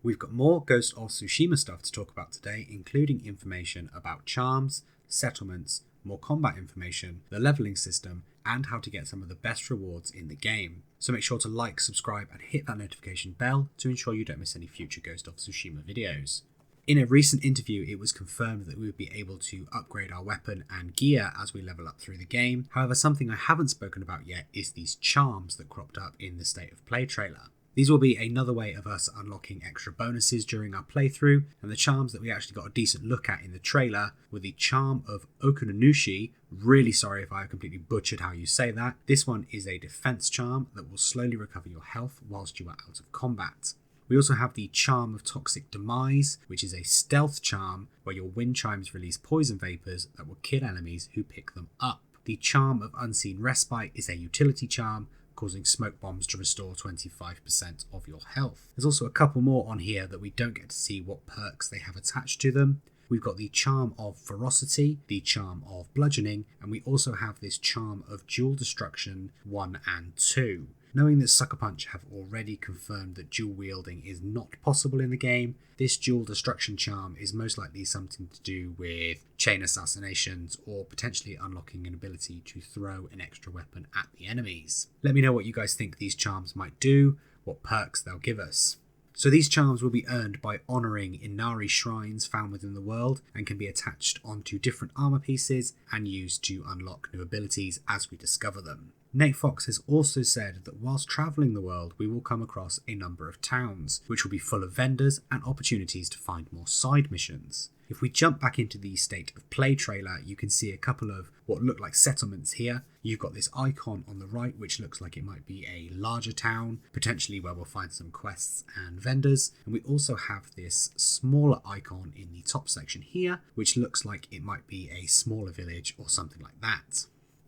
We've got more Ghost of Tsushima stuff to talk about today, including information about charms, settlements, more combat information, the leveling system, and how to get some of the best rewards in the game. So make sure to like, subscribe, and hit that notification bell to ensure you don't miss any future Ghost of Tsushima videos. In a recent interview, it was confirmed that we would be able to upgrade our weapon and gear as we level up through the game. However, something I haven't spoken about yet is these charms that cropped up in the State of Play trailer. These will be another way of us unlocking extra bonuses during our playthrough, and the charms that we actually got a decent look at in the trailer were the Charm of Okunonushi. Really sorry if I have completely butchered how you say that. This one is a defense charm that will slowly recover your health whilst you are out of combat. We also have the Charm of Toxic Demise, which is a stealth charm where your wind chimes release poison vapours that will kill enemies who pick them up. The Charm of Unseen Respite is a utility charm, causing smoke bombs to restore 25% of your health. There's also a couple more on here that we don't get to see what perks they have attached to them. We've got the Charm of Ferocity, the Charm of Bludgeoning, and we also have this Charm of Dual Destruction 1 and 2. Knowing that Sucker Punch have already confirmed that dual wielding is not possible in the game, this dual destruction charm is most likely something to do with chain assassinations or potentially unlocking an ability to throw an extra weapon at the enemies. Let me know what you guys think these charms might do, what perks they'll give us. So these charms will be earned by honouring Inari shrines found within the world and can be attached onto different armour pieces and used to unlock new abilities as we discover them. Nate Fox has also said that whilst travelling the world we will come across a number of towns, which will be full of vendors and opportunities to find more side missions. If we jump back into the State of Play trailer, you can see a couple of what look like settlements here. You've got this icon on the right which looks like it might be a larger town, potentially where we'll find some quests and vendors. And we also have this smaller icon in the top section here, which looks like it might be a smaller village or something like that.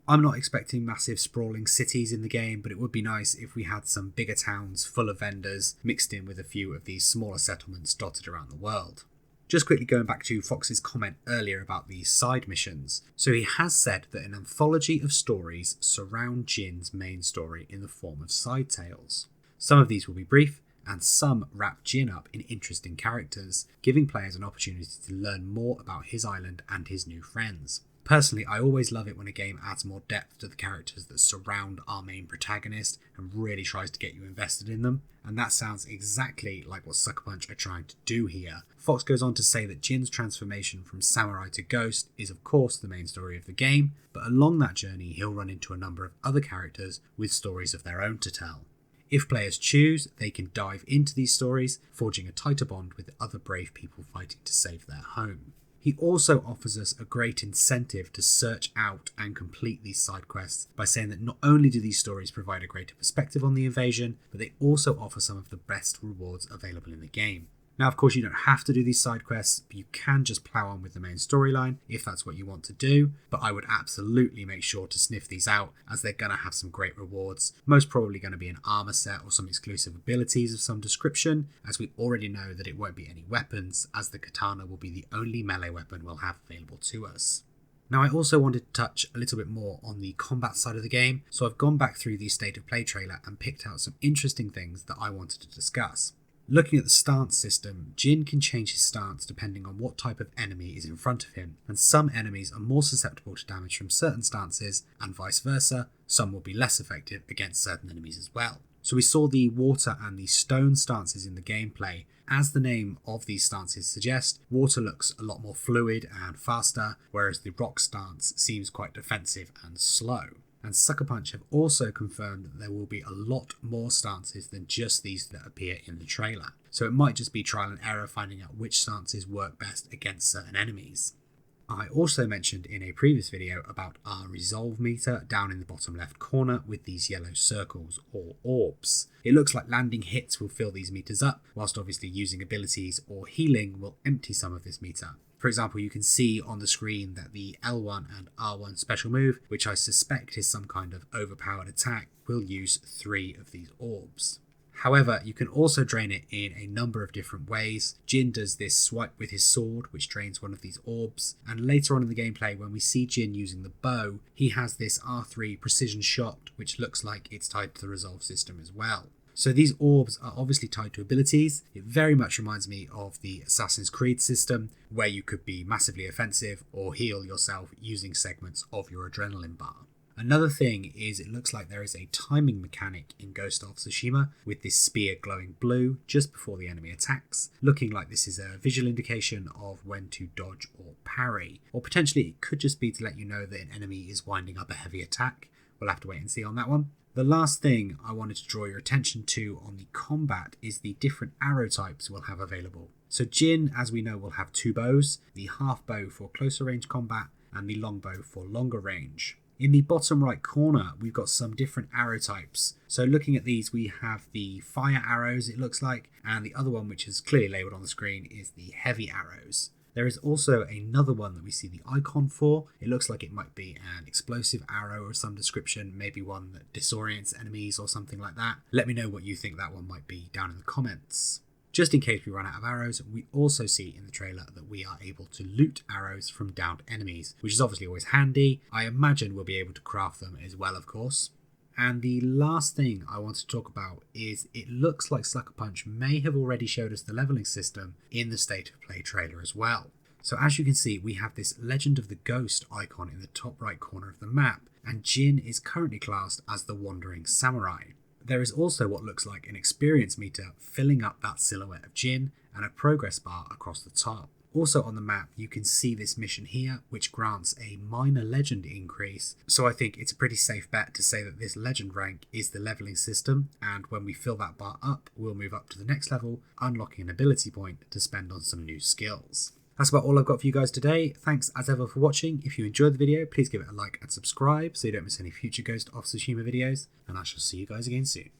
I'm not expecting massive sprawling cities in the game, but it would be nice if we had some bigger towns full of vendors mixed in with a few of these smaller settlements dotted around the world. Just quickly going back to Fox's comment earlier about these side missions. So he has said that an anthology of stories surround Jin's main story in the form of side tales. Some of these will be brief, and some wrap Jin up in interesting characters, giving players an opportunity to learn more about his island and his new friends. Personally, I always love it when a game adds more depth to the characters that surround our main protagonist and really tries to get you invested in them, and that sounds exactly like what Sucker Punch are trying to do here. Fox goes on to say that Jin's transformation from samurai to ghost is of course the main story of the game, but along that journey he'll run into a number of other characters with stories of their own to tell. If players choose, they can dive into these stories, forging a tighter bond with other brave people fighting to save their home. He also offers us a great incentive to search out and complete these side quests by saying that not only do these stories provide a greater perspective on the invasion, but they also offer some of the best rewards available in the game. Now, of course, you don't have to do these side quests, but you can just plow on with the main storyline if that's what you want to do, but I would absolutely make sure to sniff these out as they're going to have some great rewards, most probably going to be an armor set or some exclusive abilities of some description, as we already know that it won't be any weapons, as the katana will be the only melee weapon we'll have available to us. Now, I also wanted to touch a little bit more on the combat side of the game, so I've gone back through the State of Play trailer and picked out some interesting things that I wanted to discuss. Looking at the stance system, Jin can change his stance depending on what type of enemy is in front of him, and some enemies are more susceptible to damage from certain stances, and vice versa, some will be less effective against certain enemies as well. So we saw the water and the stone stances in the gameplay. As the name of these stances suggest, water looks a lot more fluid and faster, whereas the rock stance seems quite defensive and slow. And Sucker Punch have also confirmed that there will be a lot more stances than just these that appear in the trailer. So it might just be trial and error finding out which stances work best against certain enemies. I also mentioned in a previous video about our resolve meter down in the bottom left corner with these yellow circles or orbs. It looks like landing hits will fill these meters up, whilst obviously using abilities or healing will empty some of this meter. For example, you can see on the screen that the L1 and R1 special move, which I suspect is some kind of overpowered attack, will use 3 of these orbs. However, you can also drain it in a number of different ways. Jin does this swipe with his sword, which drains one of these orbs, and later on in the gameplay when we see Jin using the bow, he has this R3 precision shot, which looks like it's tied to the resolve system as well. So these orbs are obviously tied to abilities. It very much reminds me of the Assassin's Creed system, where you could be massively offensive or heal yourself using segments of your adrenaline bar. Another thing is it looks like there is a timing mechanic in Ghost of Tsushima with this spear glowing blue just before the enemy attacks, looking like this is a visual indication of when to dodge or parry, or potentially it could just be to let you know that an enemy is winding up a heavy attack. We'll have to wait and see on that one. The last thing I wanted to draw your attention to on the combat is the different arrow types we'll have available. So Jin, as we know, will have two bows, the half bow for closer range combat and the long bow for longer range. In the bottom right corner, we've got some different arrow types. So looking at these, we have the fire arrows, it looks like, and the other one, which is clearly labelled on the screen, is the heavy arrows. There is also another one that we see the icon for. It looks like it might be an explosive arrow of some description, maybe one that disorients enemies or something like that. Let me know what you think that one might be down in the comments. Just in case we run out of arrows, we also see in the trailer that we are able to loot arrows from downed enemies, which is obviously always handy. I imagine we'll be able to craft them as well, of course. And the last thing I want to talk about is it looks like Sucker Punch may have already showed us the leveling system in the State of Play trailer as well. So as you can see, we have this Legend of the Ghost icon in the top right corner of the map, and Jin is currently classed as the Wandering Samurai. There is also what looks like an experience meter filling up that silhouette of Jin and a progress bar across the top. Also on the map, you can see this mission here, which grants a minor legend increase. So I think it's a pretty safe bet to say that this legend rank is the leveling system, and when we fill that bar up, we'll move up to the next level, unlocking an ability point to spend on some new skills. That's about all I've got for you guys today. Thanks as ever for watching. If you enjoyed the video, please give it a like and subscribe so you don't miss any future Ghost of Tsushima videos, and I shall see you guys again soon.